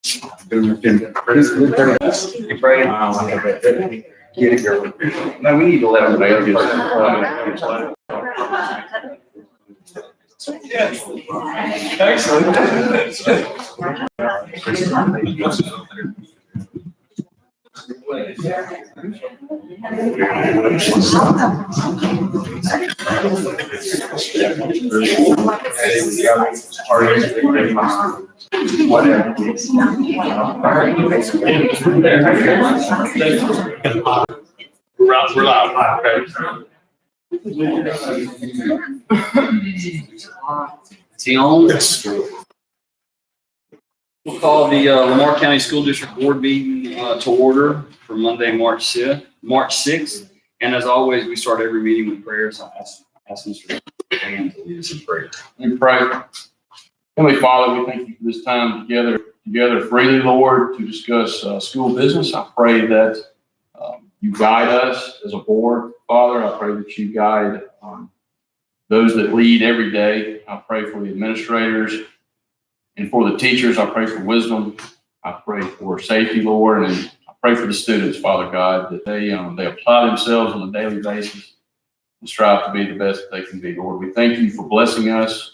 You praying? Get it, girl. No, we need to let them know. Excellent. Whatever. We're loud. Is he on? Yes. We'll call the Lamar County School District Board meeting to order for Monday, March 6th. And as always, we start every meeting with prayers. I ask Mr. Dan to lead us in prayer. And pray. Heavenly Father, we thank you for this time together freely, Lord, to discuss school business. I pray that you guide us as a board, Father. I pray that you guide those that lead every day. I pray for the administrators and for the teachers. I pray for wisdom. I pray for safety, Lord, and I pray for the students, Father God, that they apply themselves on a daily basis and strive to be the best that they can be, Lord. We thank you for blessing us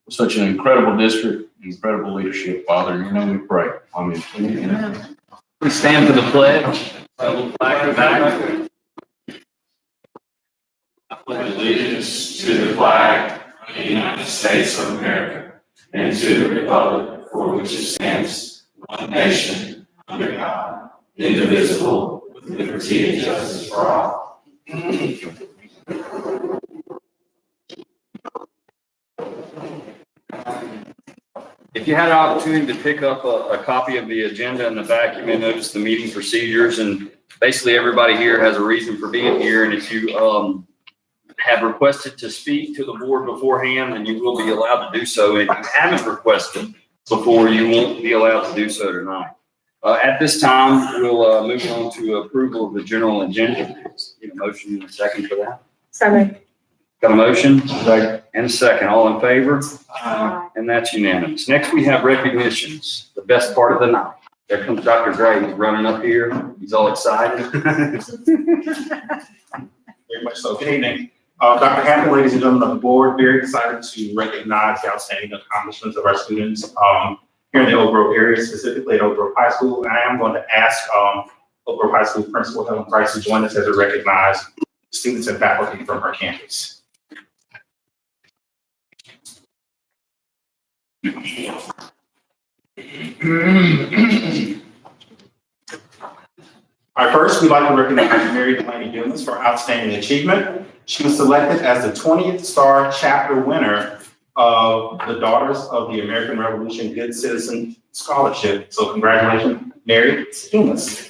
with such an incredible district, incredible leadership, Father. In your name we pray. Amen. Amen. Please stand for the pledge. Flag. I pledge allegiance to the flag of the United States of America and to the republic for which it stands, one nation, under God, indivisible, with liberty and justice for all. If you had an opportunity to pick up a copy of the agenda in the back, you may notice the meeting procedures, and basically everybody here has a reason for being here. And if you have requested to speak to the board beforehand, then you will be allowed to do so. And if you haven't requested before, you won't be allowed to do so tonight. At this time, we'll move on to approval of the general agenda. Need a motion and a second for that? Second. Got a motion? And a second. All in favor? And that's unanimous. Next, we have recognitions, the best part of the night. There comes Dr. Gray. He's running up here. He's all excited. Very much so. Good evening. Dr. Hampton, ladies and gentlemen of the board, very excited to recognize the outstanding accomplishments of our students here in the Oak Grove area, specifically at Oak Grove High School. And I am going to ask Oak Grove High School Principal Helen Price to join us as we recognize students and faculty from her campus. All right, first, we'd like to recognize Mary Delaney Dumas for outstanding achievement. She was selected as the 20th Star Chapter winner of the Daughters of the American Revolution Good Citizen Scholarship. So congratulations, Mary Dumas.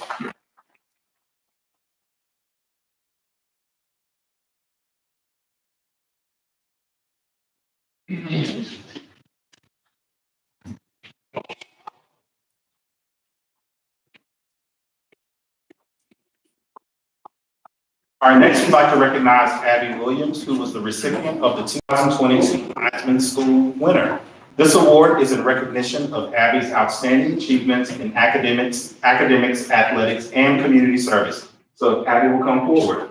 All right, next we'd like to recognize Abby Williams, who was the recipient of the 2022 Heisman School winner. This award is in recognition of Abby's outstanding achievements in academics, athletics, and community service. So if Abby will come forward.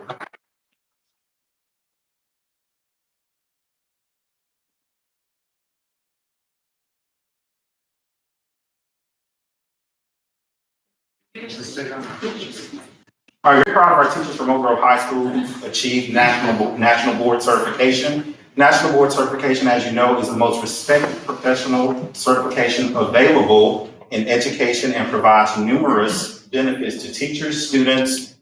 All right, we're proud of our teachers from Oak Grove High School who achieved national board certification. National board certification, as you know, is the most respected professional certification available in education and provides numerous benefits to teachers, students,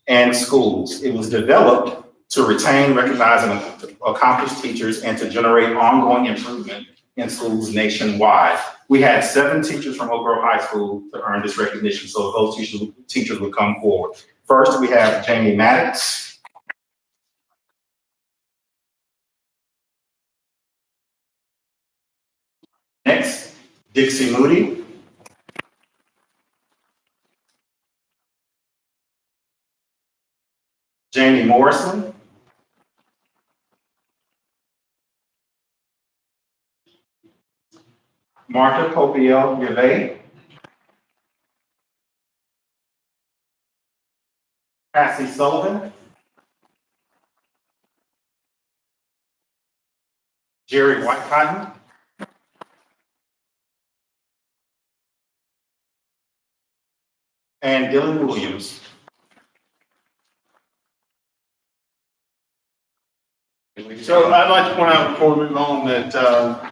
and schools. It was developed to retain, recognize, and accomplish teachers and to generate ongoing improvement in schools nationwide. We had 7 teachers from Oak Grove High School to earn this recognition, so those teachers would come forward. First, we have Jamie Maddox. Next, Dixie Moody. Jamie Morrison. Martha Popiel Gervais, Cassie Sullivan, Jerry Whitecotton, and Dylan Williams. So I'd like to point out before we move on that,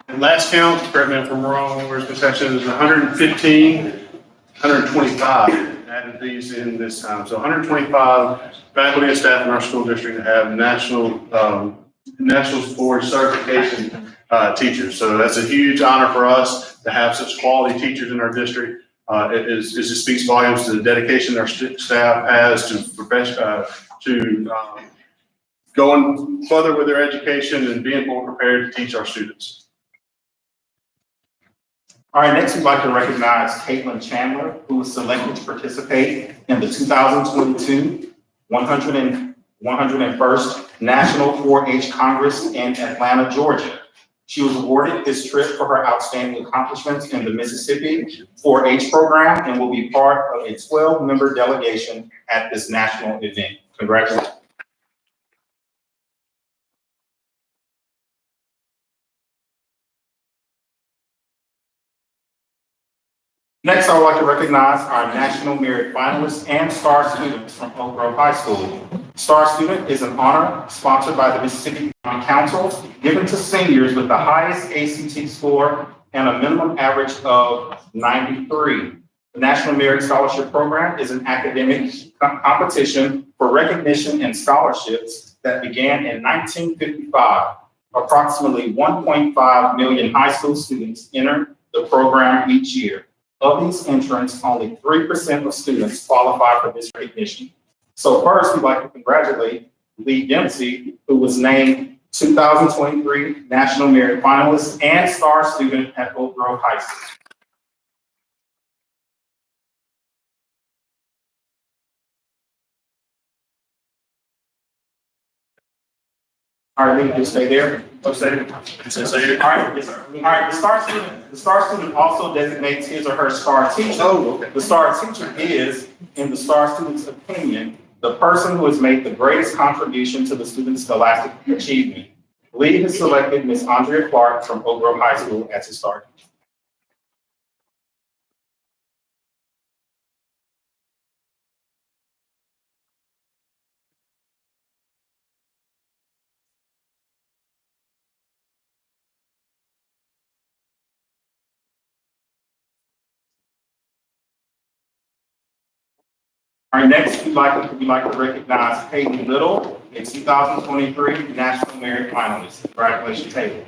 at last count, correct me if I'm wrong, where's the section, is 115, 125 added these in this time. So 125 faculty and staff in our school district have national board certification teachers. So that's a huge honor for us to have such quality teachers in our district. It speaks volumes to the dedication our staff has to going further with their education and being more prepared to teach our students. All right, next we'd like to recognize Caitlin Chandler, who was selected to participate in the 2022 101st National 4-H Congress in Atlanta, Georgia. She was awarded this trip for her outstanding accomplishments in the Mississippi 4-H program and will be part of a 12-member delegation at this national event. Congratulations. Next, I would like to recognize our National Merit Finalists and STAR students from Oak Grove High School. STAR Student is an honor sponsored by the Mississippi County Council, given to seniors with the highest ACT score and a minimum average of 93. The National Merit Scholarship Program is an academic competition for recognition and scholarships that began in 1955. Approximately 1.5 million high school students enter the program each year. Of these entrants, only 3% of students qualify for this recognition. So first, we'd like to congratulate Lee Dempsey, who was named 2023 National Merit Finalist and STAR Student at Oak Grove High School. All right, Lee, just stay there. All right, yes, sir. All right, the STAR student also designates his or her STAR teacher. Oh, okay. The STAR teacher is, in the STAR student's opinion, the person who has made the greatest contribution to the student's scholastic achievement. Lee has selected Ms. Andrea Clark from Oak Grove High School as his STAR teacher. All right, next, we'd like to recognize Peyton Little, a 2023 National Merit Finalist. Congratulations, Peyton.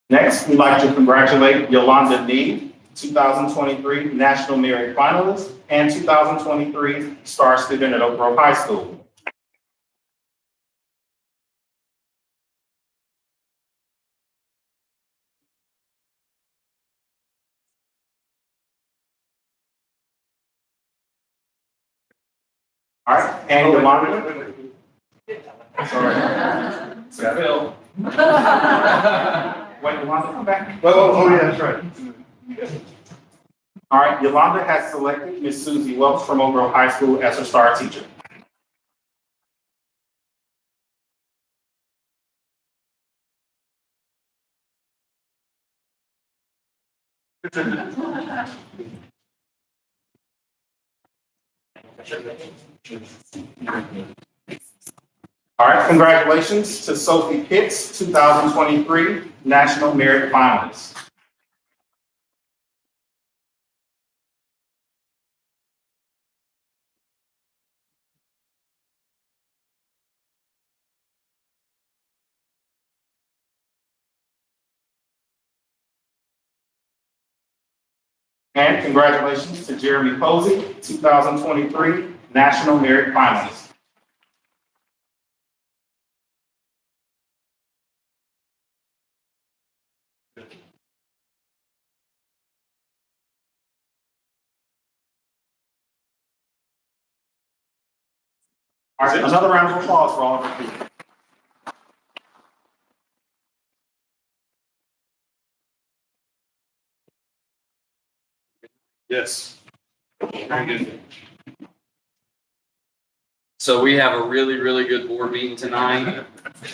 Next, we'd like to congratulate Yolanda Need, 2023 National Merit Finalist and 2023 STAR Student at Oak Grove High School. All right, and Yolanda. Sorry. So Phil. Wait, Yolanda, come back. Oh, yeah, that's right. All right, Yolanda has selected Ms. Susie Welch from Oak Grove High School as her STAR teacher. All right, congratulations to Sophie Pitts, 2023 National Merit Finalist. And congratulations to Jeremy Posey, 2023 National Merit Finalist. All right, another round of applause for all of our people. Yes. Very good. So we have a really, really good board meeting tonight.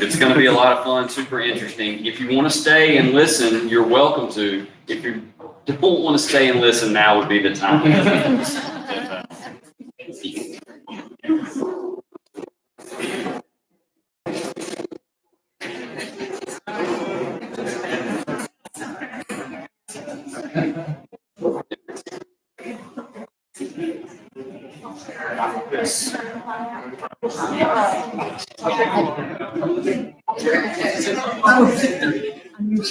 It's going to be a lot of fun, super interesting. If you want to stay and listen, you're welcome to. If you don't want to stay and listen, now would be the time. Yes. You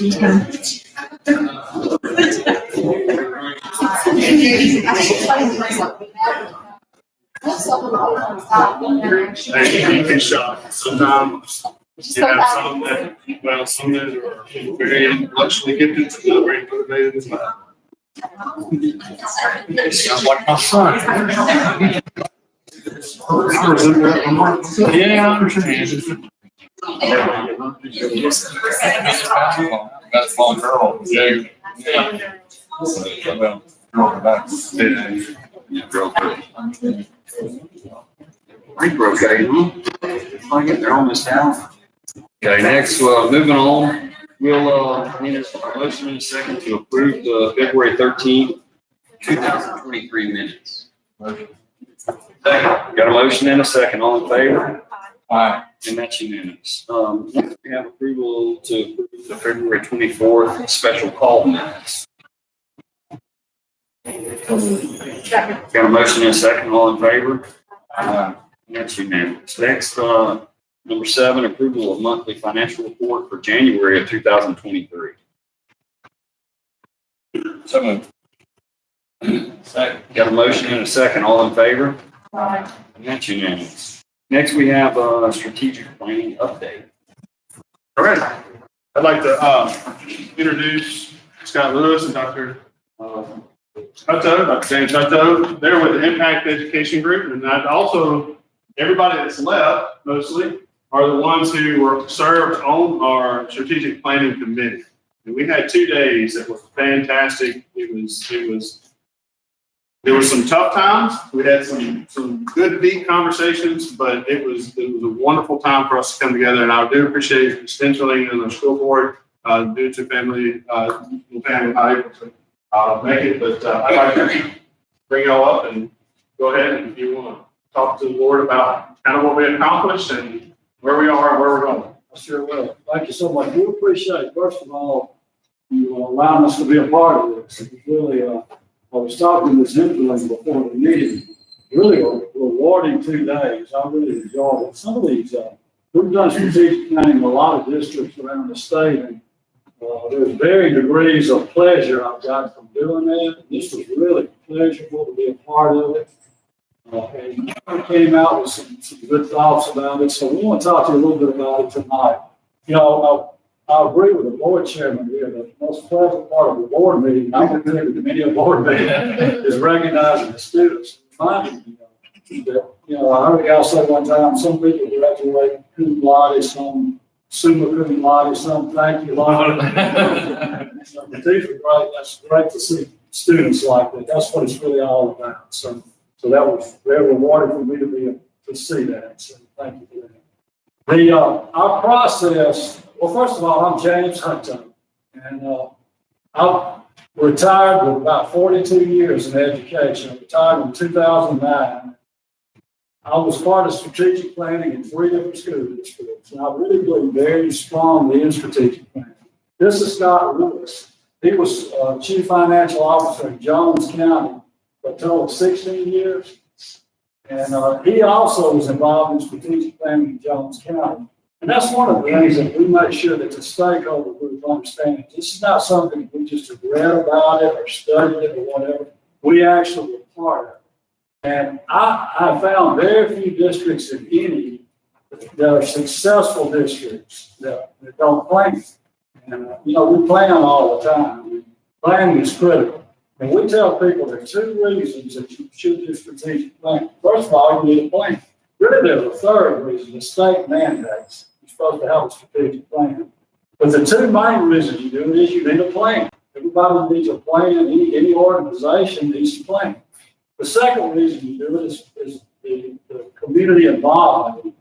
can shop. Sometimes you have some that, well, some that are very intellectually gifted, some that are very motivated as well. Sounds like my son. Yeah, I understand. That's long girl. Yeah. Yeah, girl. Pretty okay, huh? I get there almost now. Okay, next, moving on, we'll, need a motion in a second to approve the February 13th, 2023 minutes. Second. Got a motion and a second, all in favor? Aye. And that's unanimous. Next we have approval to approve the February 24th special call minutes. Got a motion and a second, all in favor? And that's unanimous. Next, number 7, approval of monthly financial report for January of 2023. So moved. Second. Got a motion and a second, all in favor? And that's unanimous. Next, we have a strategic planning update. All right. I'd like to introduce Scott Lewis and Dr. Hutto, Dr. James Hutto. They're with the Impact Education Group. And I'd also, everybody that's left mostly are the ones who were served on our strategic planning committee. And we had 2 days that were fantastic. There were some tough times. We had some good, deep conversations, but it was a wonderful time for us to come together. And I do appreciate extensionally in the school board due to family not able to make it. But I'd like to bring y'all up and go ahead and if you want to talk to the board about kind of what we accomplished and where we are and where we're going. I sure will. Thank you so much. We appreciate, first of all, you allowing us to be a part of this. It was really, I was talking to Ms. Hempelin before the meeting, really a rewarding 2 days. I really enjoyed it. Some of these, we've done strategic planning in a lot of districts around the state, and there's varying degrees of pleasure I've got from doing that. This was really pleasurable to be a part of it. And I came out with some good thoughts about it. So we want to talk to you a little bit about it tonight. You know, I agree with the board chairman here. The most pleasant part of the board meeting, I can tell you, many a board meeting, is recognizing the students. Reminding that, I heard a guy say one time, some people graduate cum laude, some summa cum laude, some thank you laude. So the teeth are great. That's great to see students like that. That's what it's really all about. So that was very rewarding for me to see that. So thank you for that. Our process, well, first of all, I'm James Hutton, and I retired with about 42 years in education. I retired in 2009. I was part of strategic planning in 3 different school districts, and I really believe very strongly in strategic planning. This is Scott Lewis. He was Chief Financial Officer in Jones County for a total of 16 years. And he also was involved in strategic planning in Jones County. And that's one of the things that we make sure that the stakeholder group understands. This is not something we just have read about it or studied it or whatever. We actually were part of it. And I found very few districts, if any, that are successful districts that don't plan. And, we plan all the time. Planning is critical. And we tell people there are 2 reasons that you should do strategic planning. First of all, you need a plan. Really, there's a third reason, the state mandates. You're supposed to have a strategic plan. But the two main reasons you do it is you need a plan. Everybody needs a plan. Any organization needs a plan. The second reason you do it is the community involvement.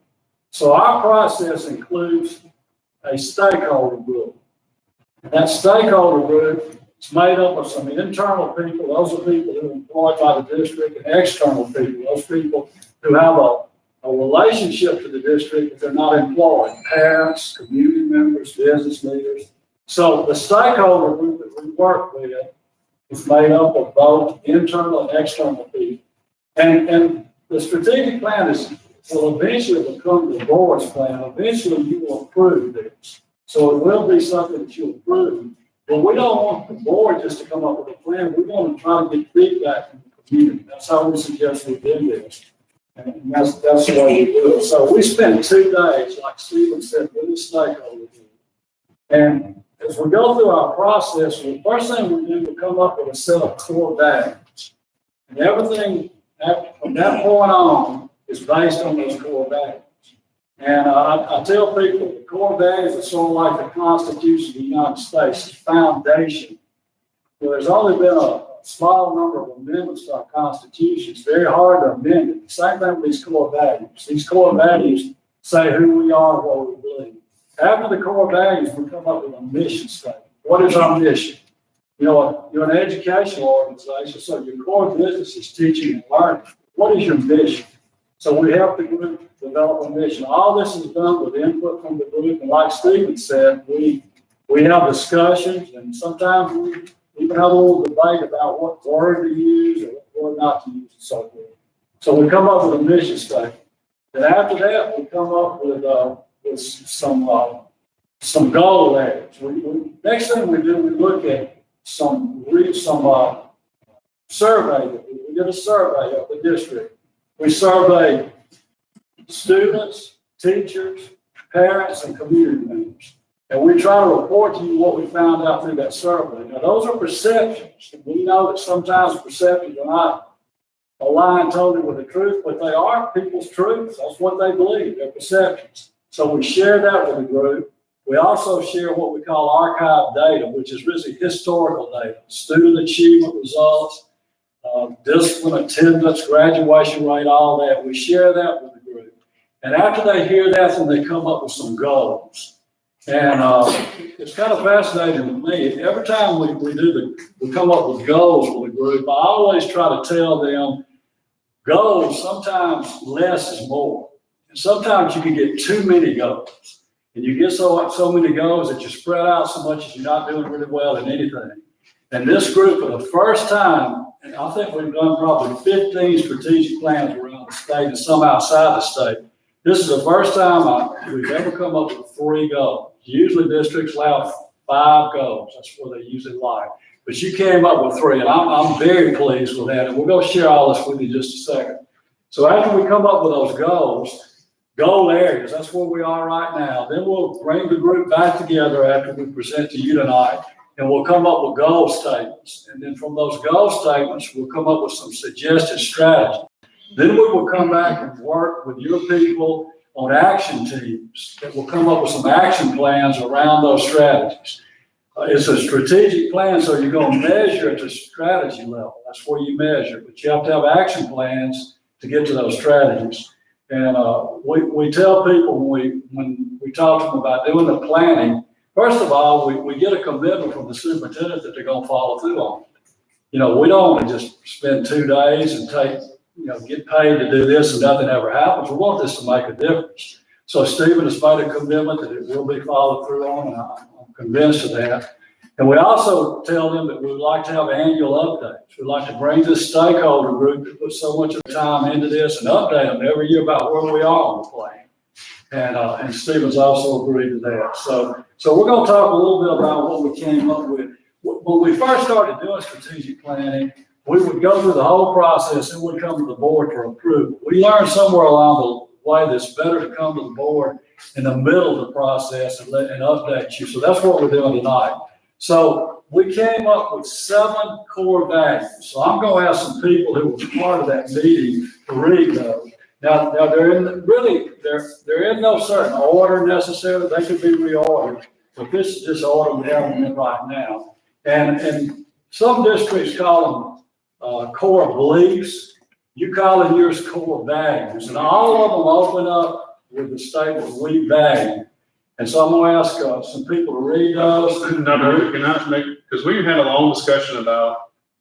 So our process includes a stakeholder group. And that stakeholder group is made up of some internal people. Those are people who are employed by the district, and external people. Those people who have a relationship to the district, but they're not employed. Parents, community members, business leaders. So the stakeholder group that we work with is made up of both internal and external people. And the strategic plan will eventually become the board's plan. Eventually you will approve this. So it will be something that you approve. But we don't want the board just to come up with a plan. We want to try to get feedback from the community. That's how we suggest we do this. And that's the way we do it. So we spend 2 days, like Stephen said, with the stakeholders. And as we go through our process, the first thing we do is come up with a set of core values. And everything from that point on is based on those core values. And I tell people the core values are sort of like the Constitution of the United States, the foundation. Well, there's only been a small number of amendments to our Constitution. It's very hard to amend it. The same thing with these core values. These core values say who we are and what we believe. After the core values, we come up with a mission statement. What is our mission? You know, you're an educational organization, so your core business is teaching and learning. What is your mission? So we help the group develop a mission. All this is done with input from the group, and like Stephen said, we have discussions, and sometimes we even have a little debate about what word to use or what word not to use and so forth. So we come up with a mission statement. And after that, we come up with some goal areas. Next thing we do, we look at some survey. We did a survey of the district. We surveyed students, teachers, parents, and community members. And we try to report to you what we found out through that survey. Now, those are perceptions. We know that sometimes perceptions are not aligned totally with the truth, but they are people's truths. That's what they believe, their perceptions. So we share that with the group. We also share what we call archive data, which is really historical data, student achievement results, discipline, attendance, graduation rate, all that. We share that with the group. And after they hear that, then they come up with some goals. And it's kind of fascinating to me. Every time we come up with goals with the group, I always try to tell them goals, sometimes less is more. And sometimes you can get too many goals. And you get so many goals that you spread out so much that you're not doing really well in anything. And this group, for the first time, and I think we've done probably 15 strategic plans around the state and some outside the state. This is the first time we've ever come up with 3 goals. Usually districts allow 5 goals. That's what they usually like. But you came up with 3, and I'm very pleased with that. And we're going to share all this with you in just a second. So after we come up with those goals, goal areas, that's where we are right now. Then we'll bring the group back together after we present to you tonight, and we'll come up with goal statements. And then from those goal statements, we'll come up with some suggested strategies. Then we will come back and work with your people on action teams that will come up with some action plans around those strategies. It's a strategic plan, so you're going to measure at the strategy level. That's where you measure, but you have to have action plans to get to those strategies. And we tell people when we talk to them about doing the planning, first of all, we get a commitment from the superintendent that they're going to follow through on it. You know, we don't want to just spend 2 days and get paid to do this and nothing ever happens. We want this to make a difference. So Stephen has made a commitment that it will be followed through on, and I'm convinced of that. And we also tell them that we would like to have annual updates. We'd like to bring this stakeholder group that puts so much of time into this and update them every year about where we are on the plan. And Stephen's also agreed to that. So we're going to talk a little bit about what we came up with. When we first started doing strategic planning, we would go through the whole process and we'd come to the board for approval. We learned somewhere along the way that it's better to come to the board in the middle of the process and update you. So that's what we're doing tonight. So we came up with 7 core values. So I'm going to ask some people who were part of that meeting to read those. Now they're in, really, they're in no certain order necessarily, they could be reordered, but this is just the order we have them in right now. And some districts call them, core beliefs, you call it yours core values, and all of them open up with the statement, we value. And so I'm gonna ask, some people to read those. No, can I make, because we had a long discussion about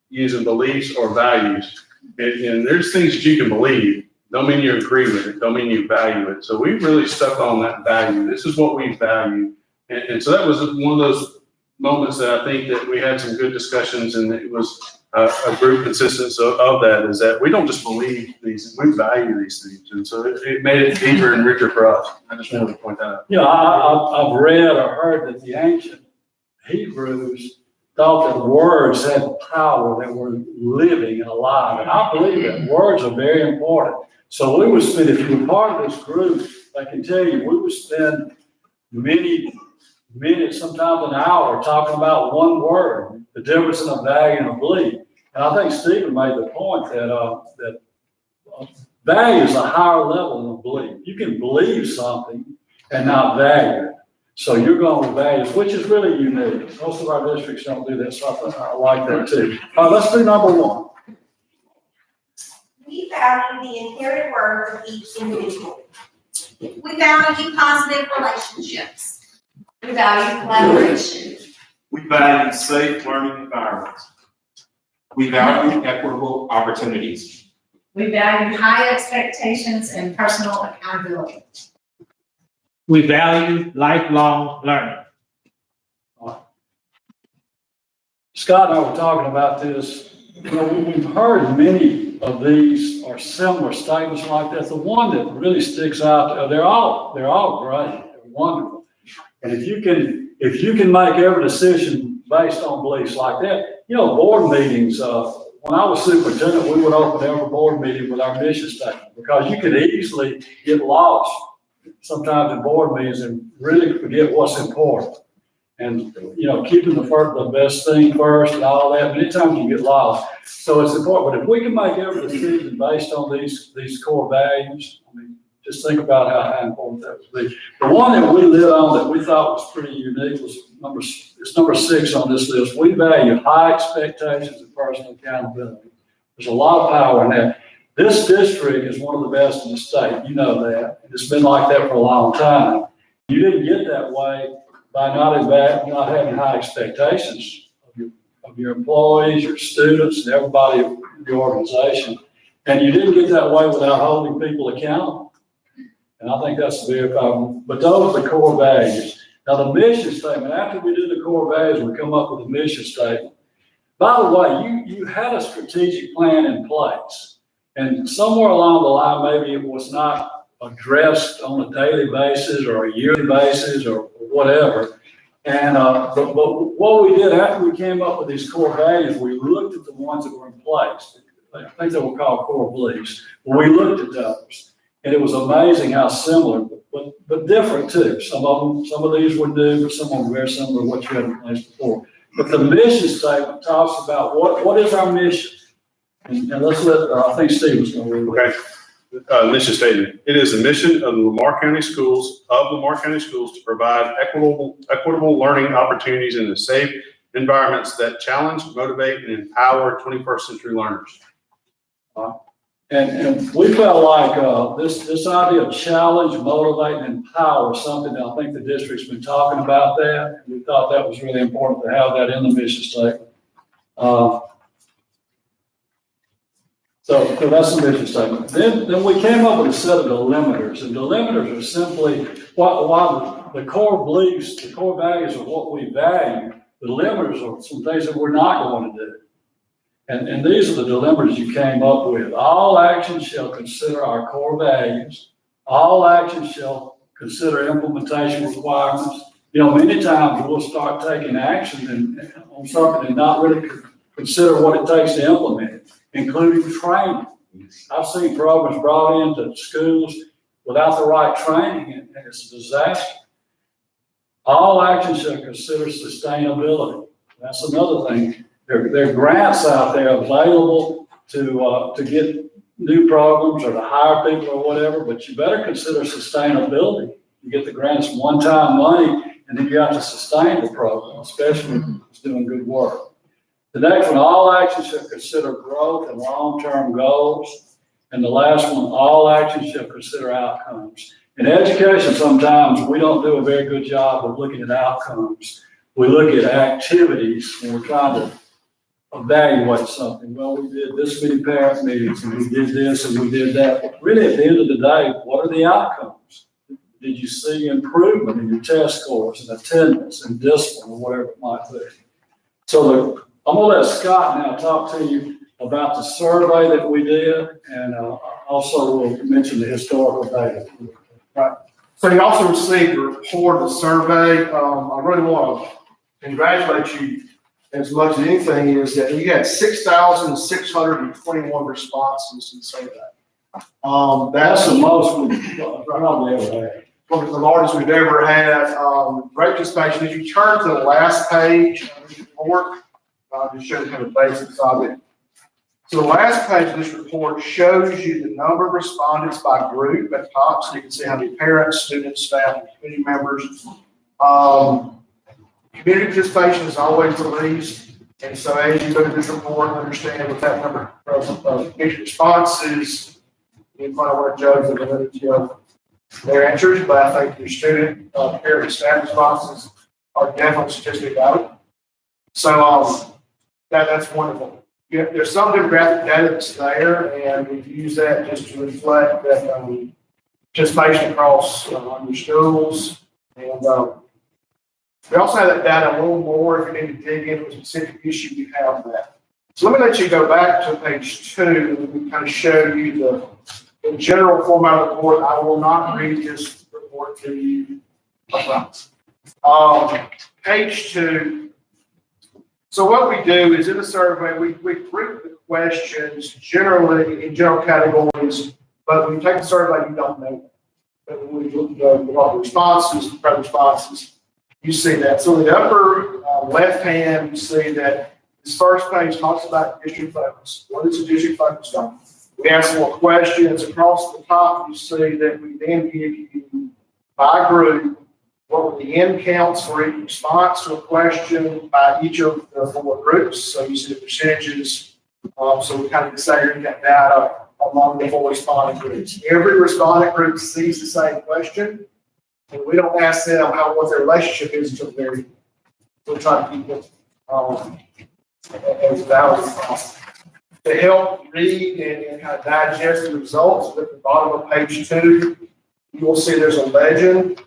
using beliefs or values. And there's things that you can believe, don't mean you agree with it, don't mean you value it. So we really stuck on that value. This is what we value. And so that was one of those moments that I think that we had some good discussions, and it was a group consensus of that, is that we don't just believe these, we value these things. And so it made it deeper and richer for us. I just wanted to point that out. You know, I've read or heard that the ancient Hebrews thought that words had power, that were living and alive. And I believe that words are very important. So we would spend, if you were part of this group, I can tell you, we would spend many minutes, sometimes an hour, talking about one word, the difference in a value and a belief. And I think Stephen made the point that value is a higher level than a belief. You can believe something and not value it. So you're going with values, which is really unique. Most of our districts don't do that, so I like that too. All right, let's do number one. We value the inherent worth of each individual. We value positive relationships. We value collaboration. We value safe learning environments. We value equitable opportunities. We value high expectations and personal accountability. We value lifelong learning. Scott and I were talking about this. You know, we've heard many of these or similar statements like that. The one that really sticks out, they're all great, they're wonderful. And if you can make every decision based on beliefs like that, you know, board meetings, when I was superintendent, we would open every board meeting with our mission statement, because you could easily get lost sometimes in board meetings and really forget what's important. And, you know, keeping the best thing first and all that, many times you get lost. So it's important. But if we can make every decision based on these core values, I mean, just think about how important that would be. The one that we lit on that we thought was pretty unique was number 6 on this list. We value high expectations and personal accountability. There's a lot of power in that. This district is one of the best in the state. You know that. It's been like that for a long time. You didn't get that way by not having high expectations of your employees, your students, and everybody in the organization. And you didn't get that way without holding people accountable. And I think that's very powerful. But those are the core values. Now, the mission statement, after we do the core values, we come up with a mission statement. By the way, you had a strategic plan in place. And somewhere along the line, maybe it was not addressed on a daily basis or a yearly basis or whatever. And but what we did after we came up with these core values, we looked at the ones that were in place. I think they were called core beliefs. We looked at those, and it was amazing how similar, but different too. Some of these were new, but some of them were very similar to what you had in place before. But the mission statement talks about what is our mission. And let's I think Steve was going to read it. Okay. Mission statement. It is the mission of the Lamar County Schools to provide equitable learning opportunities in the safe environments that challenge, motivate, and empower 21st century learners. And we felt like this idea of challenge, motivate, and empower is something that I think the district's been talking about that. We thought that was really important to have that in the mission statement. So that's the mission statement. Then we came up with a set of delimiters, and delimiters are simply while the core beliefs, the core values are what we value. The delimiters are some things that we're not going to do. And these are the delimiters you came up with. All actions shall consider our core values. All actions shall consider implementation requirements. You know, many times we'll start taking action on something and not really consider what it takes to implement it, including training. I've seen programs brought into schools without the right training, and it's a disaster. All actions shall consider sustainability. That's another thing. There are grants out there available to get new programs or to hire people or whatever, but you better consider sustainability. You get the grants one-time money, and then you have to sustain the program, especially if it's doing good work. The next one, all actions should consider growth and long-term goals. And the last one, all actions should consider outcomes. In education, sometimes we don't do a very good job of looking at outcomes. We look at activities when we're trying to evaluate something. Well, we did this many parent meetings, and we did this, and we did that. But really, at the end of the day, what are the outcomes? Did you see improvement in your test scores and attendance and discipline or whatever it might be? So I'm gonna let Scott now talk to you about the survey that we did, and also we'll mention the historical data. Right. So you also received a report of the survey. I really want to congratulate you as much as anything is that you had 6,621 responses to the survey. That's the most we've probably ever had. One of the largest we've ever had. Great participation. If you turn to the last page of this report, just show you kind of the basics of it. So the last page of this report shows you the number of respondents by group at top, so you can see how many parents, students, staff, and community members. Community participation is always the least, and so as you look at this report and understand what that number of community responses, you find out what Joe's and the their answers, but I think your student, parent, and staff responses are definitely statistically valid. So that's wonderful. Yeah, there's some demographic data that's there, and we've used that just to reflect that participation across your schools. And we also have that data a little more if you need to dig into a specific issue. We have that. So let me let you go back to page 2 and kind of show you the general format of the report. I will not read this report to you. Page 2. So what we do is in the survey, we group the questions generally in general categories, but when you take the survey, you don't know that. But when we look at the responses, the responses, you see that. So in the upper left hand, you see that this first page talks about district focus. What is the district focused on? We ask more questions. Across the top, you see that we then give you by group what were the end counts for each response to a question by each of the 4 groups. So you see the percentages. So we kind of disaggregate that data among the 4 responding groups. Every responding group sees the same question, and we don't ask them what their relationship is until the very end. We'll try to keep it as valid as possible. To help read and kind of digest the results, at the bottom of page 2, you will see there's a legend.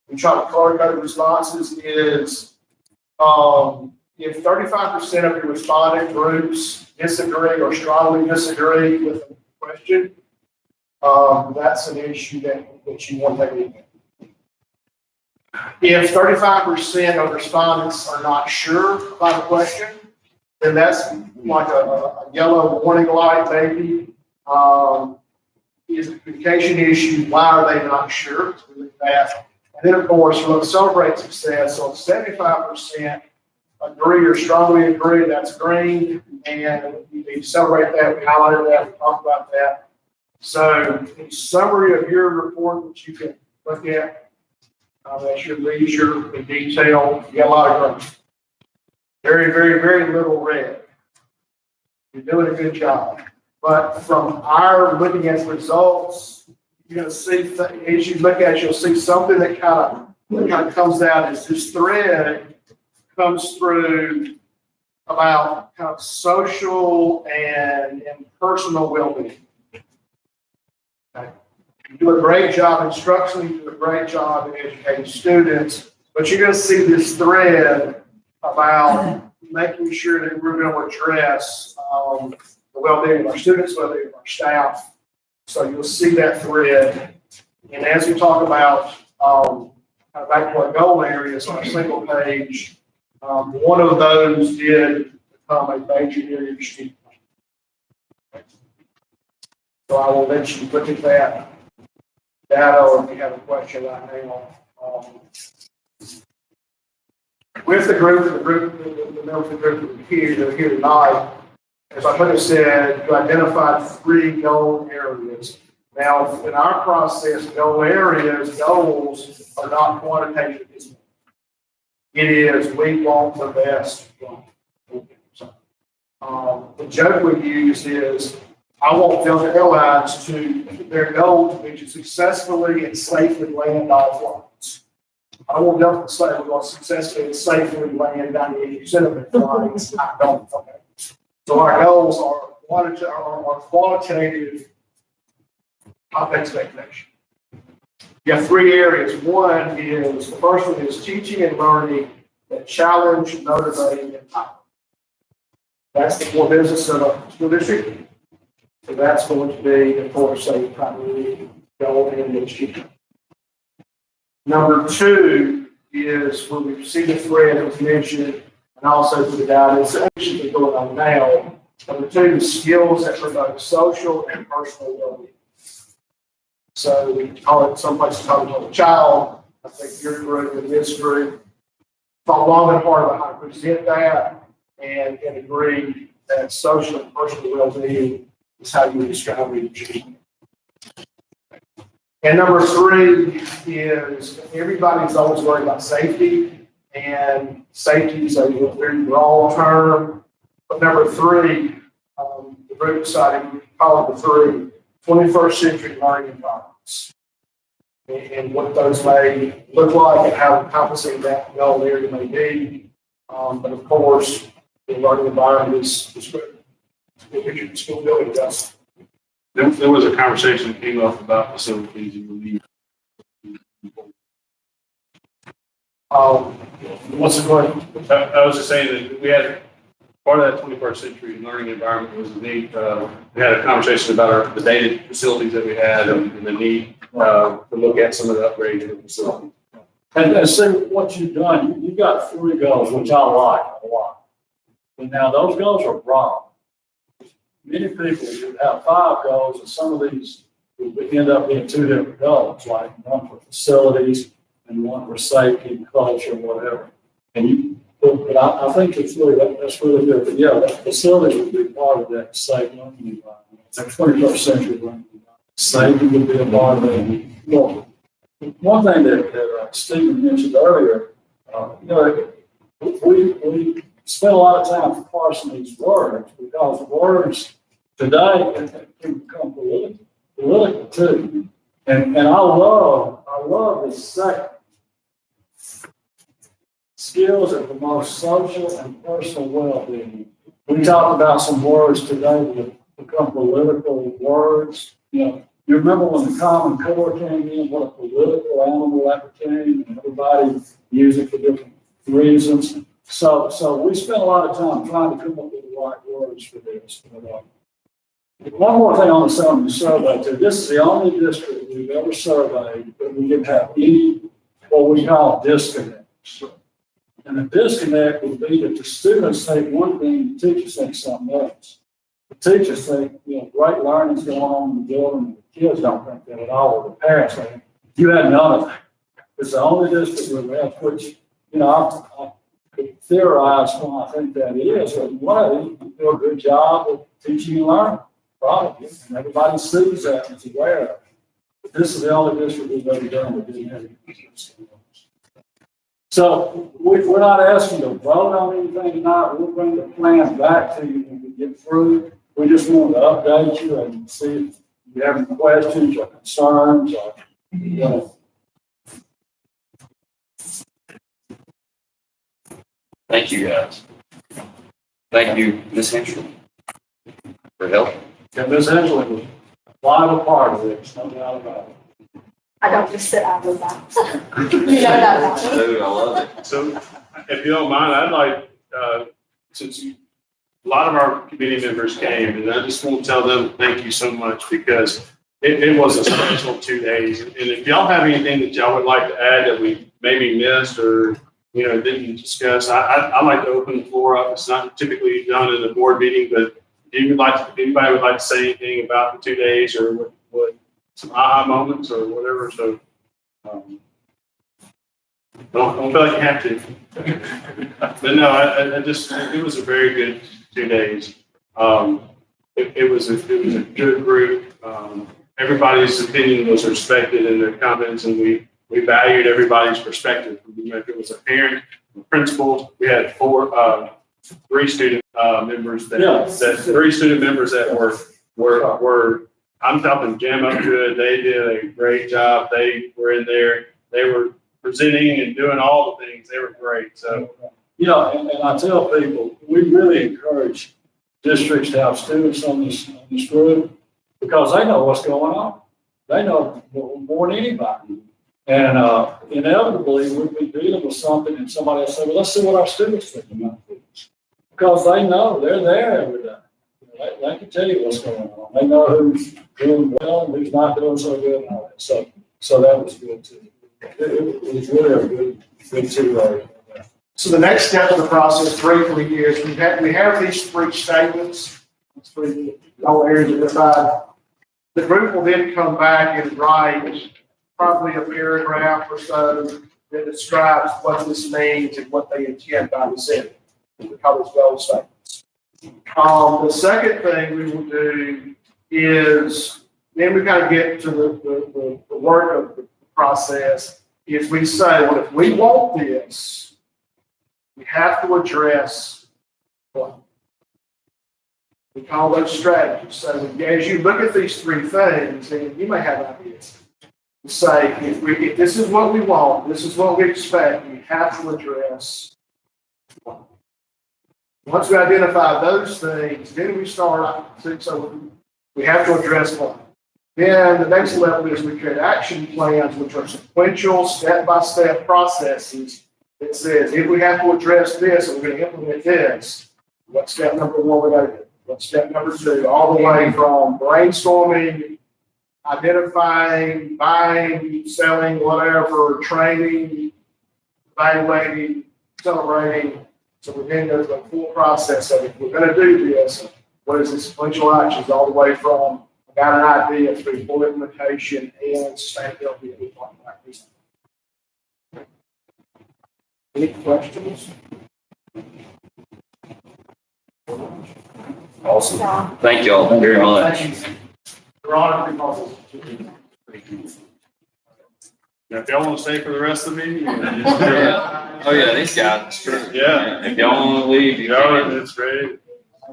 We try to color code the responses is if 35% of your respondent groups disagree or strongly disagree with the question, that's an issue that you want to take a look at. If 35% of respondents are not sure about the question, then that's like a yellow warning light, maybe. Is it a communication issue? Why are they not sure? So we look at that. And then, of course, we want to celebrate success. So 75% agree or strongly agree, that's green. And you need to celebrate that. We highlighted that. We talked about that. So, in summary of your report that you can look at, at your leisure in detail, you got a lot of green. Very, very, very little red. You're doing a good job. But from our looking at results, you're going to see, as you look at it, you'll see something that kind of comes out as this thread comes through about kind of social and personal well-being. Okay. You do a great job instructionally, you do a great job in educating students, but you're going to see this thread about making sure that we're going to address the well-being of our students, well-being of our staff. So you'll see that thread. And as we talk about back to our goal areas on a single page, one of those did become a major area of street. So I will let you look at that data, or if you have a question right now. With the group, the members of the group that are here tonight, as I could have said, you identified 3 goal areas. Now, in our process, goals are not quantitative. It is, we want the best one. The joke we use is, I want Delta Airlines to, their goal to be to successfully and safely land all flights. I want Delta to say we're going to successfully and safely land 98% of the flights. I don't. Okay. So our goals are qualitative top expectation. You have 3 areas. One is, the first one is teaching and learning that challenge, motivate, and empower. That's the core business of a school district. So that's going to be, of course, a primary goal in the future. Number 2 is when we see the thread that was mentioned, and also for the guidance that is going on now. Number 2 is skills that promote social and personal well-being. So we call it, some places call it a child. I think your group and this group thought long and hard about how to present that and agree that social and personal well-being is how you describe leadership. And number 3 is everybody's always worried about safety, and safety is a very broad term. But number 3, the group decided we call it the 3 21st century learning environments. And what those may look like and how encompassing that goal area may be. But of course, the learning environment is good. School building does. There was a conversation that came up about facilities and relief. What's the question? I was just saying that we had part of that 21st century learning environment was the need. We had a conversation about the dated facilities that we had and the need to look at some of the upgrades in the facility. And see what you've done. You've got 3 goals, which I like a lot. But now those goals are broad. Many people would have 5 goals, and some of these would end up being 2 different goals, like one for facilities and one for safety and culture and whatever. And but I think it's really, that's really good. But yeah, that facility would be part of that safe learning environment. That 21st century learning environment. Safety would be a part of it. Well, one thing that Stephen mentioned earlier, we spend a lot of time parsing these words, because words today can become political too. And I love this second. Skills that promote social and personal well-being. We talked about some words today that become political words. You remember when the Common Core came in, what a political animal that became, and everybody used it for different reasons. So we spent a lot of time trying to come up with the right words for this. One more thing on the survey too. This is the only district we've ever surveyed that we didn't have any what we call disconnects. And the disconnect would be that the students think one thing, the teachers think something else. The teachers think, great learning's going on in the building. The kids don't think that at all. The parents think, you had none of that. It's the only district where we have, which, I could theorize why I think that is. One, you do a good job of teaching and learning, probably. And everybody sees that and is aware of it. But this is the only district we've ever done that didn't have any. So we're not asking to vote on anything tonight. We'll bring the plans back to you when we get through. We just want to update you and see if you have any questions or concerns or, Thank you, guys. Thank you, Ms. Henshaw, for help. Yeah, Ms. Angela was a vital part of this, no doubt about it. I don't just sit out of that. You know that. Dude, I love it. So if you don't mind, I'd like, since a lot of our committee members came, and I just want to tell them thank you so much, because it was a special 2 days. And if y'all have anything that y'all would like to add that we maybe missed or, didn't discuss, I'd like to open the floor up. It's not typically done in a board meeting, but if anybody would like to say anything about the 2 days or what some aha moments or whatever, so don't feel like you have to. But no, I just, it was a very good 2 days. It was a good group. Everybody's opinion was respected in their comments, and we valued everybody's perspective. If it was a parent, a principal, we had three student members three student members that were I'm helping Jim up good. They did a great job. They were in there. They were presenting and doing all the things. They were great. So, You know, and I tell people, we really encourage districts to have students on this group because they know what's going on. They know more than anybody. And inevitably, we'll be dealing with something and somebody will say, well, let's see what our students think about this. Because they know, they're there every day. They can tell you what's going on. They know who's doing well and who's not doing so good and all that. So that was good too. It was really a good two. So the next step of the process briefly is we have these three statements, these three goal areas identified. The group will then come back and write probably a paragraph or so that describes what this means and what they intend by this end. We call those goal statements. The second thing we will do is then we kind of get to the work of the process is we say, well, if we want this, we have to address what? We call those strategies. So as you look at these three things, and you may have ideas, you say, if this is what we want, this is what we expect, we have to address what? Once we identify those things, then we start, so we have to address what? Then the next level is we create action plans, which are sequential, step-by-step processes that says, if we have to address this and we're going to implement this, what's step number one we're going to do? What's step number two? All the way from brainstorming, identifying, buying, selling, whatever, training, evaluating, celebrating. So we then go through the full process of if we're going to do this, what is the sequential actions all the way from got an idea through full implementation and sustainability that we talked about recently. Any questions? Awesome. Thank you all very much. Thank you. Your Honor, now, if y'all want to stay for the rest of the meeting. Oh, yeah, these guys. Yeah. If y'all want to leave, you can. It's great.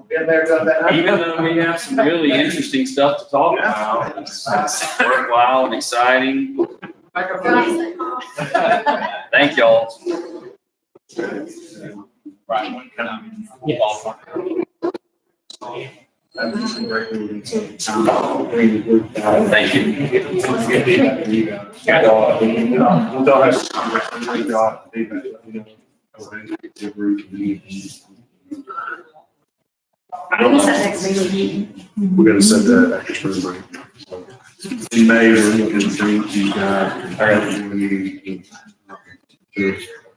been there, done that. Even though we have some really interesting stuff to talk about, it's worthwhile and exciting. Thank y'all. Right. Thank you. We're gonna set that after spring break. In May, we're looking to bring you guys.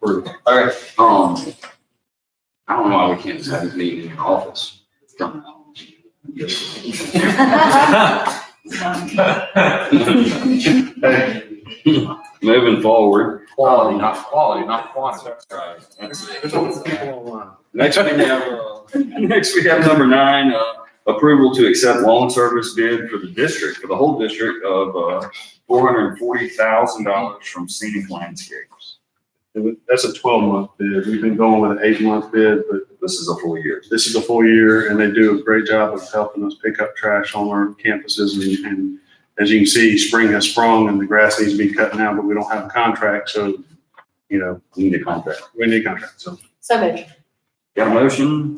All right. I don't know why we can't just have this meeting in your office. Moving forward. Quality, not quantity. That's it. Next we have number 9, approval to accept loan service bid for the district, for the whole district of $440,000 from Scenic Landscapes. That's a 12-month bid. We've been going with an 8-month bid, but This is a full year. this is a full year, and they do a great job of helping us pick up trash on our campuses. And as you can see, spring has sprung and the grass needs to be cut now, but we don't have a contract, so, you know, We need a contract. we need a contract, so. So moved. Got a motion?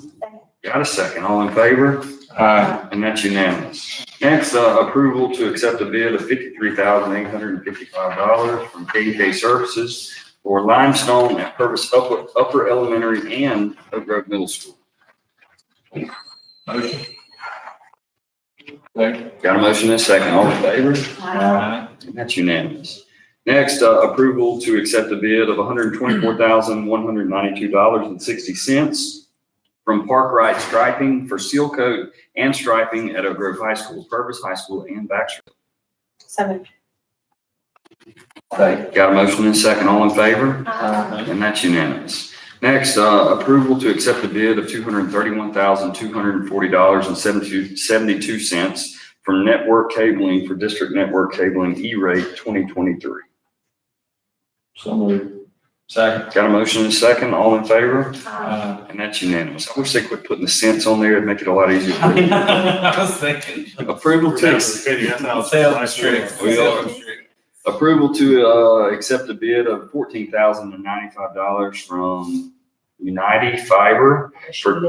Got a second. All in favor? And that's unanimous. Next, approval to accept a bid of $53,855 from K Services for limestone at Purvis Upper Elementary and Oak Grove Middle School. Motion. Got a motion and a second. All in favor? And that's unanimous. Next, approval to accept a bid of $124,192.60 from Park Ride Striping for seal coat and striping at Oak Grove High School, Purvis High School, and Baxter. So moved. Got a motion and a second. All in favor? And that's unanimous. Next, approval to accept a bid of $231,240.72 from Network Cabling for District Network Cabling E-rate 2023. So moved. Second. Got a motion and a second, all in favor? Uh, And that's unanimous. I wish they quit putting the cents on there, it'd make it a lot easier. I was thinking. Approval to, Sales tricks. We are. Approval to, accept a bid of $14,095 from Unity Fiber for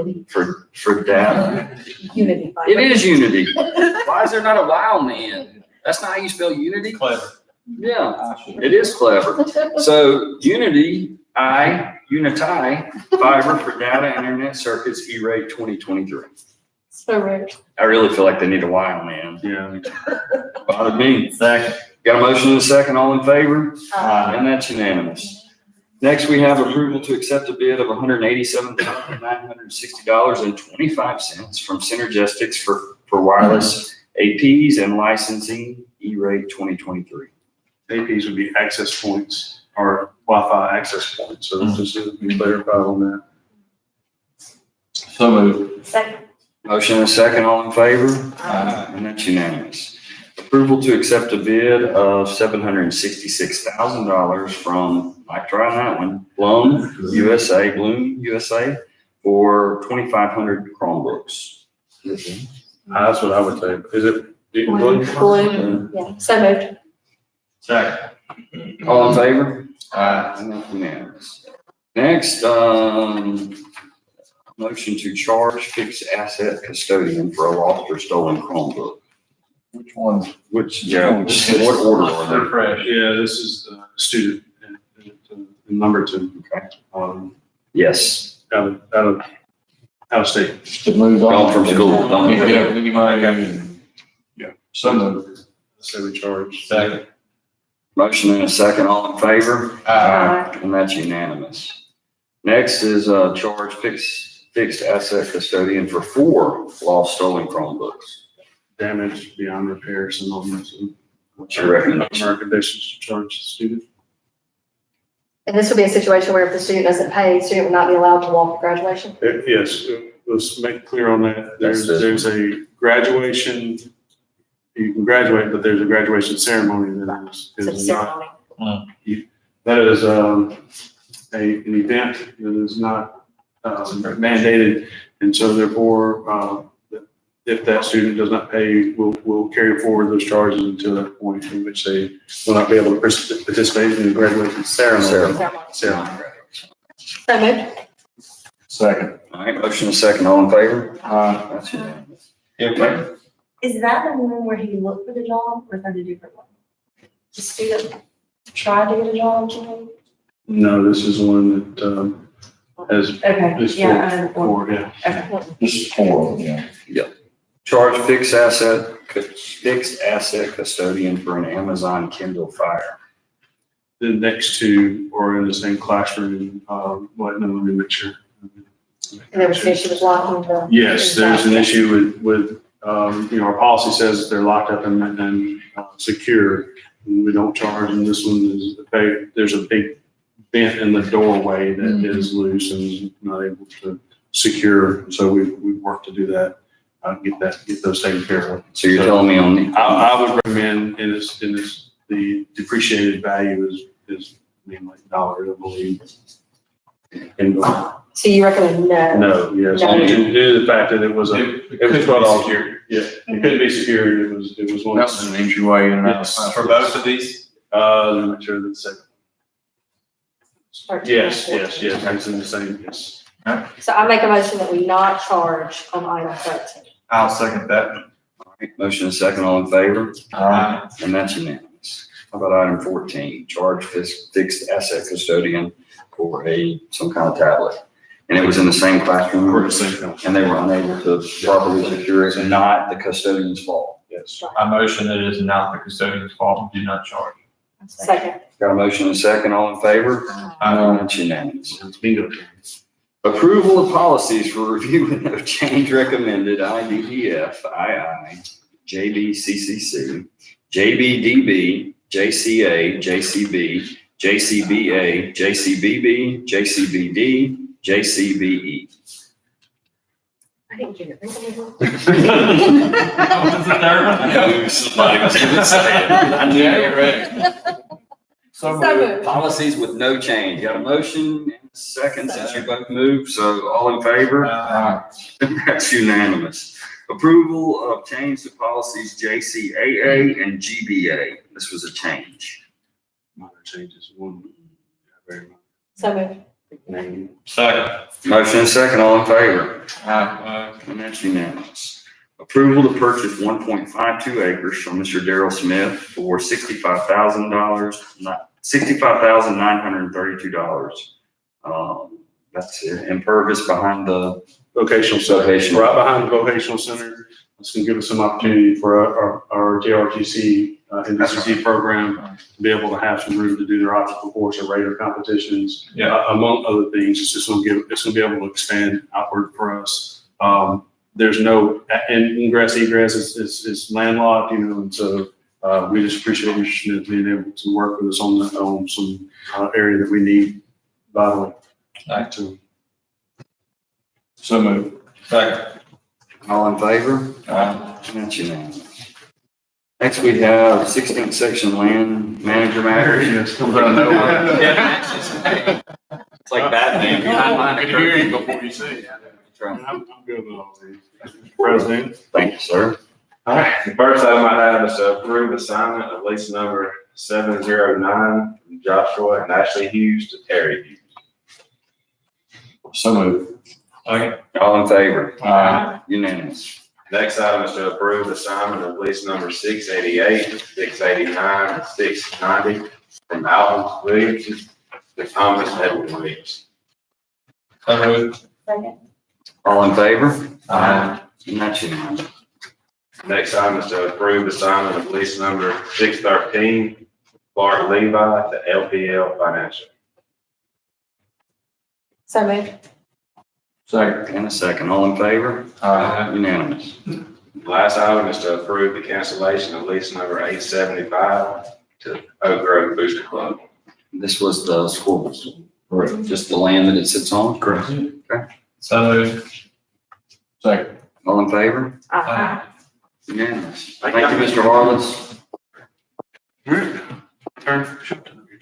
data. Unity. It is Unity. Why is there not a Y on the end? That's not how you spell Unity? Clever. Yeah, it is clever. So Unity Fiber for data and internet circuits E-rate 2023. So rude. I really feel like they need a Y on the end. Yeah. Bothered me. Second. Got a motion and a second, all in favor? Uh, And that's unanimous. Next, we have approval to accept a bid of $187,960.25 from Synergestics for wireless APs and licensing E-rate 2023. APs would be access points or Wi-Fi access points. So just to be clarified on that. So moved. Second. Motion and a second, all in favor? Aye. And that's unanimous. Approval to accept a bid of $766,000 from, I tried that one, Bloom USA for 2,500 Chromebooks. That's what I would say. Is it? Bloom. Yeah. So moved. Second. All in favor? Aye. And that's unanimous. Next, motion to charge fixed asset custodian for a lost or stolen Chromebook. Which one? What order are They're they? fresh. Yeah, this is student and number two. Okay. Yes, out of state. Just to move on. Gone from school, don't Get they? everything money. Yeah. So moved. So we charge. Second. Motion and a second, all in favor? Aye. And that's unanimous. Next is charge fixed asset custodian for 4 lost stolen Chromebooks. Damage beyond repair, some of them. What's your recommendation? Our conditions to charge the student. And this would be a situation where if the student doesn't pay, the student would not be allowed to walk to graduation. Yes, let's make it clear on that. There's a graduation, you can graduate, but there's a graduation ceremony that It's a is not. ceremony. That is an event that is not mandated, and so therefore, if that student does not pay, we'll carry forward those charges until that point in which they will not be able to participate in the graduation ceremony. Ceremony. So moved. Second. All right, motion and a second, all in favor? Aye. That's unanimous. Okay. Is that the one where he looked for the job or is that a different one? The student tried to get a job, Jimmy? No, this is one that has. Okay, is yeah, I know. for, yeah. Okay. This is 4, yeah. Charge fixed asset custodian for an Amazon Kindle Fire. The next two are in the same classroom, let me make sure. And there was an issue with locking the. Yes, there's an issue with, our policy says they're locked up and secure, and we don't charge, and this one is, there's a big vent in the doorway that is loose and is not able to secure, so we work to do that, get those taken care of. So you're telling me on the, I would recommend the depreciated value is like dollars, I believe. So you recommend no? No, yes, No. due to the fact that it was It it was couldn't be $12. secured. Yeah, it couldn't be secured, it was one. That was an entryway in and out. Yes. For both of these? Let me make sure that's second. Yes, it's in the same, yes. So I make a motion that we not charge on item 13. I'll second that. all right, motion and a second, all in favor? Aye. And that's unanimous. How about item 14, charge fixed asset custodian for some kind of tablet? And it was in the same classroom, We're the same thing. and they were unable to properly secure it, and not the custodian's fault. Yes. I motion that it is not the custodian's fault and do not charge. Second. Got a motion and a second, all in favor? Aye. That's unanimous. It's bingo. Approval of policies for review with no change recommended, IDPF, II, JBCCC, JBDB, JCA, JCB, JCBA, JCBB, JCBD, JCBE. I didn't get it. I knew somebody was going to say it. I knew you were ready. So So moved. moved. Policies with no change. Got a motion and a second since you both moved, so all in favor? That's unanimous. Approval of change to policies JCAA and GBA. This was a change. Minor changes, one, very much. So moved. Name. Second. Motion and second, all in favor? Aye. And that's unanimous. Approval to purchase 1.52 acres from Mr. Darrell Smith for $65,932. That's impervious behind the Vocational center, Vocational. right behind the vocational center. It's going to give us some opportunity for our JRTC, NDCC program to be able to have some room to do their obstacle course or radar competitions. Yeah. Among other things, it's just going to be able to expand outward for us. There's no ingress, egress, it's landlocked, and so, we just appreciate Mr. Smith being able to work with us on some area that we need vitally. Aye. So moved. Second. All in favor? Aye. That's unanimous. Next, we have 16th section land manager matters. Yes, comes out of nowhere. It's like Batman behind the curtain. before you see it. That's right. I'm good with all these. Mr. President. Thank you, sir. All right, the first item I have is to approve assignment of lease number 709 from Joshua and Ashley Hughes to Terry Hughes. So moved. All in favor? Aye. Unanimous. Next item is to approve assignment of lease number 688, 689, and 690 from Alvin Williams to Thomas Edward Williams. So moved. Second. All in favor? Aye. And that's unanimous. Next item is to approve assignment of lease number 613, Clark Levi to LPL Financial. So moved. Second. And a second. All in favor? Aye. Unanimous. Last item is to approve the cancellation of lease number 875 to Oak Grove Booster Club. This was the school, just the land that it sits on? Correct. So moved. Second. All in favor? Aye. Unanimous. Thank you, Mr. Harless. I'm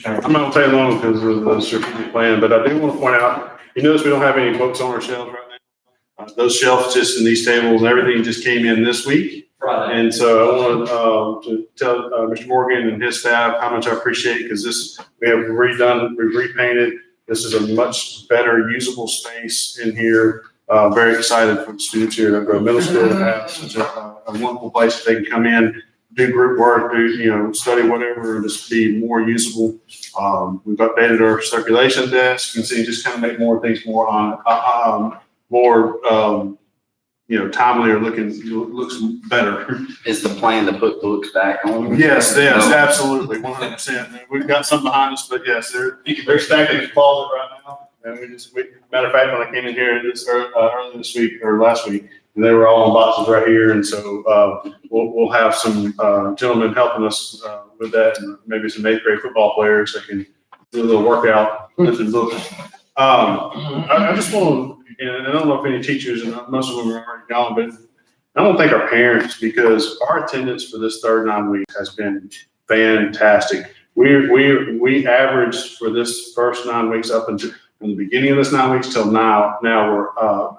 not gonna take long because of the strategic plan, but I do want to point out, you notice we don't have any books on our shelves right now. Those shelves just in these tables, everything just came in this week. And so I wanted to tell Mr. Morgan and his staff how much I appreciate, because we have redone, we've repainted. This is a much better usable space in here. Very excited for the students here at Oak Grove Middle School to have such a wonderful place that they can come in, do group work, study whatever, just be more usable. We've updated our circulation desk. You can see, just kind of make more things more timely or looks better. Is the plan to put books back on? Yes, No. absolutely, 100%. We've got some behind us, but yes, they're stacked in the closet right now. And matter of fact, when I came in here early this week or last week, and they were all in boxes right here. And so we'll have some gentlemen helping us with that, and maybe some 8th grade football players that can do a little workout. I just want to, and I don't know if any teachers, and most of them are already gone, but I don't think our parents, because our attendance for this third 9 weeks has been fantastic. We averaged for this first 9 weeks up until from the beginning of this 9 weeks till now we're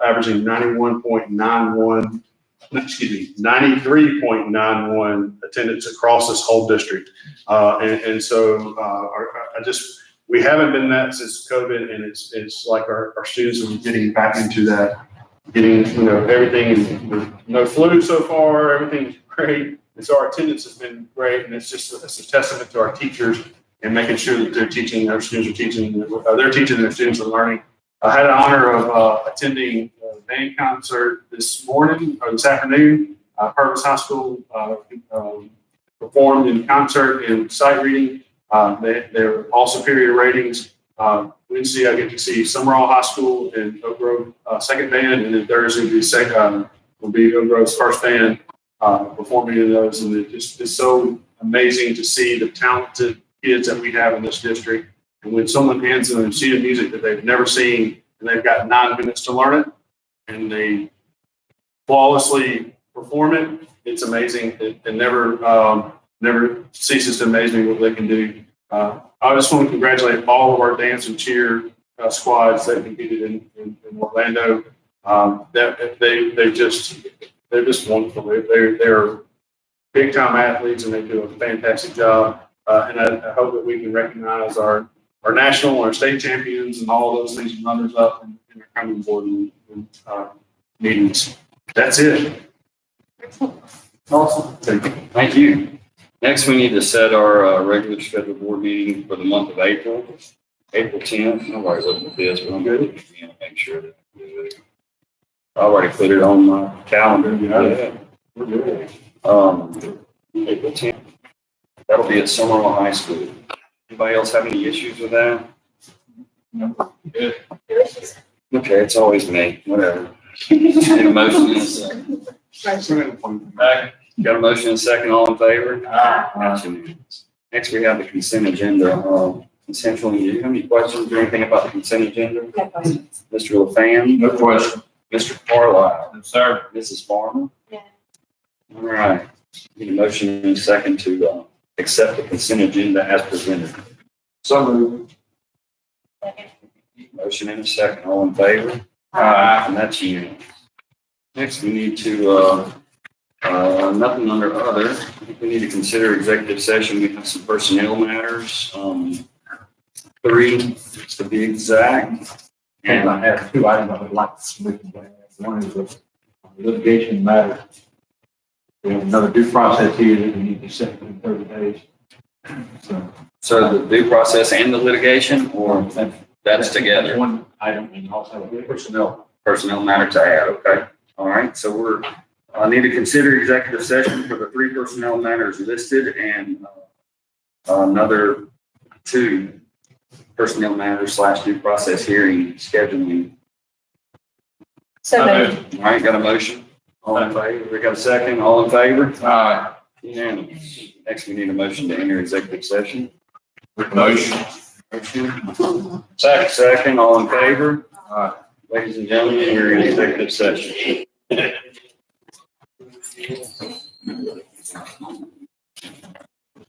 averaging 93.91 attendance across this whole district. So we haven't been that since COVID, and it's like our students are getting back into that, everything, no flu so far, everything's great. And so our attendance has been great, and it's a testament to our teachers and making sure that our students are teaching, they're teaching, their students are learning. I had the honor of attending a band concert this afternoon. Purvis High School performed in concert and sight reading. They're all superior ratings. Wednesday, I get to see Summerall High School and Oak Grove second band, and then Thursday will be Oak Grove's first band performing in those. And it's so amazing to see the talented kids that we have in this district. And when someone hands them sheet of music that they've never seen, and they've got 9 minutes to learn it, and they flawlessly perform it. It's amazing. It never ceases to amaze me what they can do. I just want to congratulate all of our dance and cheer squads that competed in Orlando. They're just wonderful. They're big time athletes, and they do a fantastic job. And I hope that we can recognize our national and our state champions and all those things and runners up in our coming board meetings. That's it. Awesome. Thank you. Next, we need to set our regular scheduled board meeting for the month of April, April 10th. Nobody's looking at this, but I'm good. Make sure that I already put it on my calendar. Yeah. We're good. April 10th. That'll be at Summerall High School. Anybody else have any issues with that? No. Good. Okay, it's always me, whatever. Need a motion in a second. Got a motion and a second, all in favor? That's unanimous. Next, we have the consent agenda. Essentially, do you have any questions or anything about the consent agenda? No questions. Mr. LaFan? No question. Mr. Carlisle? No, sir. Mrs. Farmer? Yeah. All right. Need a motion and a second to accept the consent agenda as presented. So moved. Motion and a second, all in favor? And that's unanimous. Next, we need to, nothing under other. I think we need to consider executive session. We have some personnel matters, 3 to be exact. And I have 2 items I would like to submit today. One is the litigation matter. We have another due process here that we need to set in 30 days. So the due process and the litigation, or that's together? One item and also Personnel matter to add, okay. All right, so I need to consider executive session for the 3 personnel matters listed and another 2 personnel matters / due process hearing scheduling. So moved. All right, got a motion? All in favor? We got a second? All in favor? Aye. Unanimous. Next, we need a motion to enter executive session. Motion. Motion. Second, all in favor? Ladies and gentlemen, we're in executive session.